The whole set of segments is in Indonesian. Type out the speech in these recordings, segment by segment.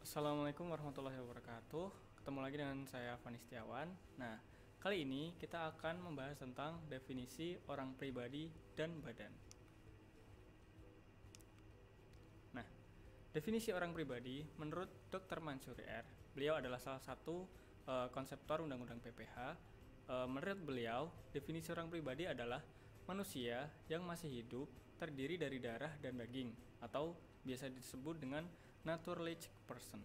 Assalamualaikum warahmatullahi wabarakatuh. Ketemu lagi dengan saya Fani Setiawan. Nah, kali ini kita akan membahas tentang definisi orang pribadi dan badan. Nah, definisi orang pribadi menurut Dr. Mansuri R. Beliau adalah salah satu konseptor Undang-Undang PPH. Menurut beliau, definisi orang pribadi adalah manusia yang masih hidup terdiri dari darah dan daging, atau biasa disebut dengan naturalistic person.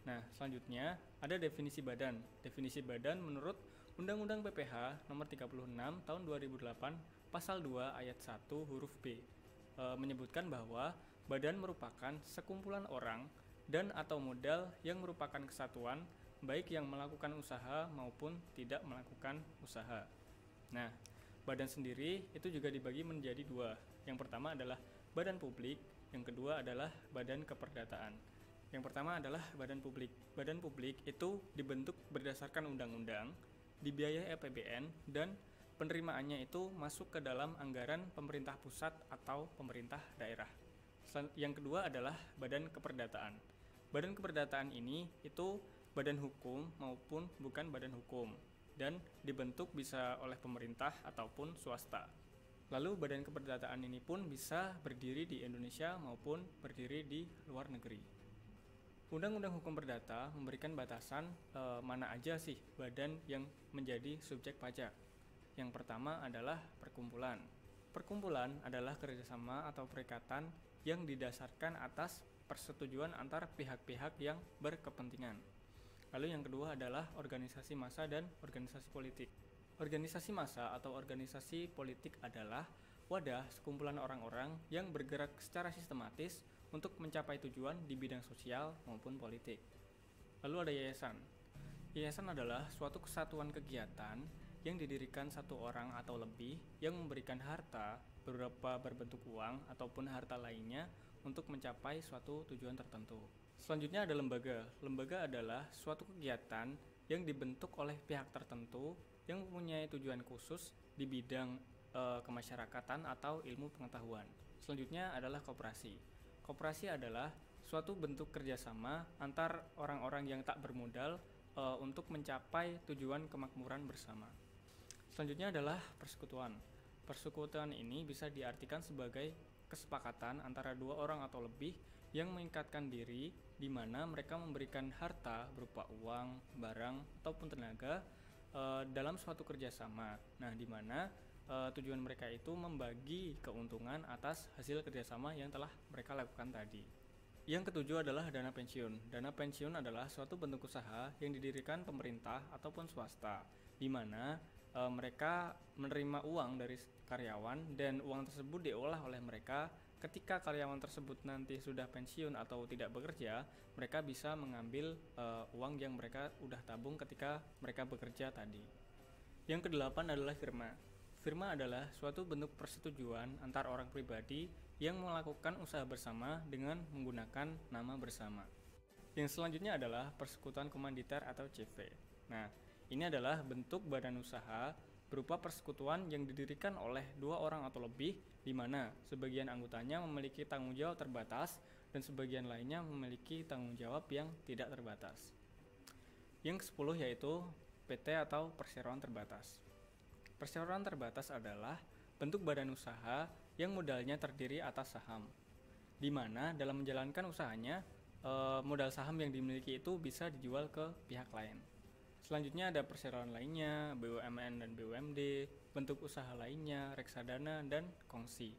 Nah, selanjutnya ada definisi badan. Definisi badan menurut Undang-Undang PPH nomor 36 tahun 2008 pasal 2 ayat 1 huruf B menyebutkan bahwa badan merupakan sekumpulan orang dan atau modal yang merupakan kesatuan baik yang melakukan usaha maupun tidak melakukan usaha. Nah, badan sendiri itu juga dibagi menjadi dua. Yang pertama adalah badan publik, yang kedua adalah badan keperdataan. Yang pertama adalah badan publik. Badan publik itu dibentuk berdasarkan undang-undang, dibiayai APBN, dan penerimaannya itu masuk ke dalam anggaran pemerintah pusat atau pemerintah daerah. Yang kedua adalah badan keperdataan. Badan keperdataan ini itu badan hukum maupun bukan badan hukum, dan dibentuk bisa oleh pemerintah ataupun swasta. Lalu badan keperdataan ini pun bisa berdiri di Indonesia maupun berdiri di luar negeri. Undang-Undang Hukum Perdata memberikan batasan mana aja sih badan yang menjadi subjek pajak. Yang pertama adalah perkumpulan. Perkumpulan adalah kerjasama atau perikatan yang didasarkan atas persetujuan antar pihak-pihak yang berkepentingan. Lalu yang kedua adalah organisasi massa dan organisasi politik. Organisasi massa atau organisasi politik adalah wadah sekumpulan orang-orang yang bergerak secara sistematis untuk mencapai tujuan di bidang sosial maupun politik. Lalu ada yayasan. Yayasan adalah suatu kesatuan kegiatan yang didirikan satu orang atau lebih yang memberikan harta berupa berbentuk uang ataupun harta lainnya untuk mencapai suatu tujuan tertentu. Selanjutnya ada lembaga. Lembaga adalah suatu kegiatan yang dibentuk oleh pihak tertentu yang mempunyai tujuan khusus di bidang kemasyarakatan atau ilmu pengetahuan. Selanjutnya adalah koperasi. Koperasi adalah suatu bentuk kerjasama antar orang-orang yang tak bermodal untuk mencapai tujuan kemakmuran bersama. Selanjutnya adalah persekutuan. Persekutuan ini bisa diartikan sebagai kesepakatan antara dua orang atau lebih yang mengikatkan diri di mana mereka memberikan harta berupa uang, barang, ataupun tenaga dalam suatu kerjasama. Nah, di mana tujuan mereka itu membagi keuntungan atas hasil kerjasama yang telah mereka lakukan tadi. Yang ketujuh adalah dana pensiun. Dana pensiun adalah suatu bentuk usaha yang didirikan pemerintah ataupun swasta, di mana mereka menerima uang dari karyawan dan uang tersebut diolah oleh mereka. Ketika karyawan tersebut nanti sudah pensiun atau tidak bekerja, mereka bisa mengambil uang yang mereka udah tabung ketika mereka bekerja tadi. Yang kedelapan adalah firma. Firma adalah suatu bentuk persetujuan antar orang pribadi yang melakukan usaha bersama dengan menggunakan nama bersama. Yang selanjutnya adalah persekutuan komanditer atau CV. Nah, ini adalah bentuk badan usaha berupa persekutuan yang didirikan oleh dua orang atau lebih, di mana sebagian anggotanya memiliki tanggung jawab terbatas dan sebagian lainnya memiliki tanggung jawab yang tidak terbatas. Yang ke-10 yaitu PT atau perseroan terbatas. Perseroan terbatas adalah bentuk badan usaha yang modalnya terdiri atas saham, di mana dalam menjalankan usahanya modal saham yang dimiliki itu bisa dijual ke pihak lain. Selanjutnya ada perseroan lainnya, BUMN dan BUMD, bentuk usaha lainnya, reksadana, dan kongsi.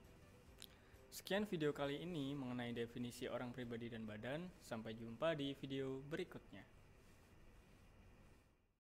Sekian video kali ini mengenai definisi orang pribadi dan badan. Sampai jumpa di video berikutnya.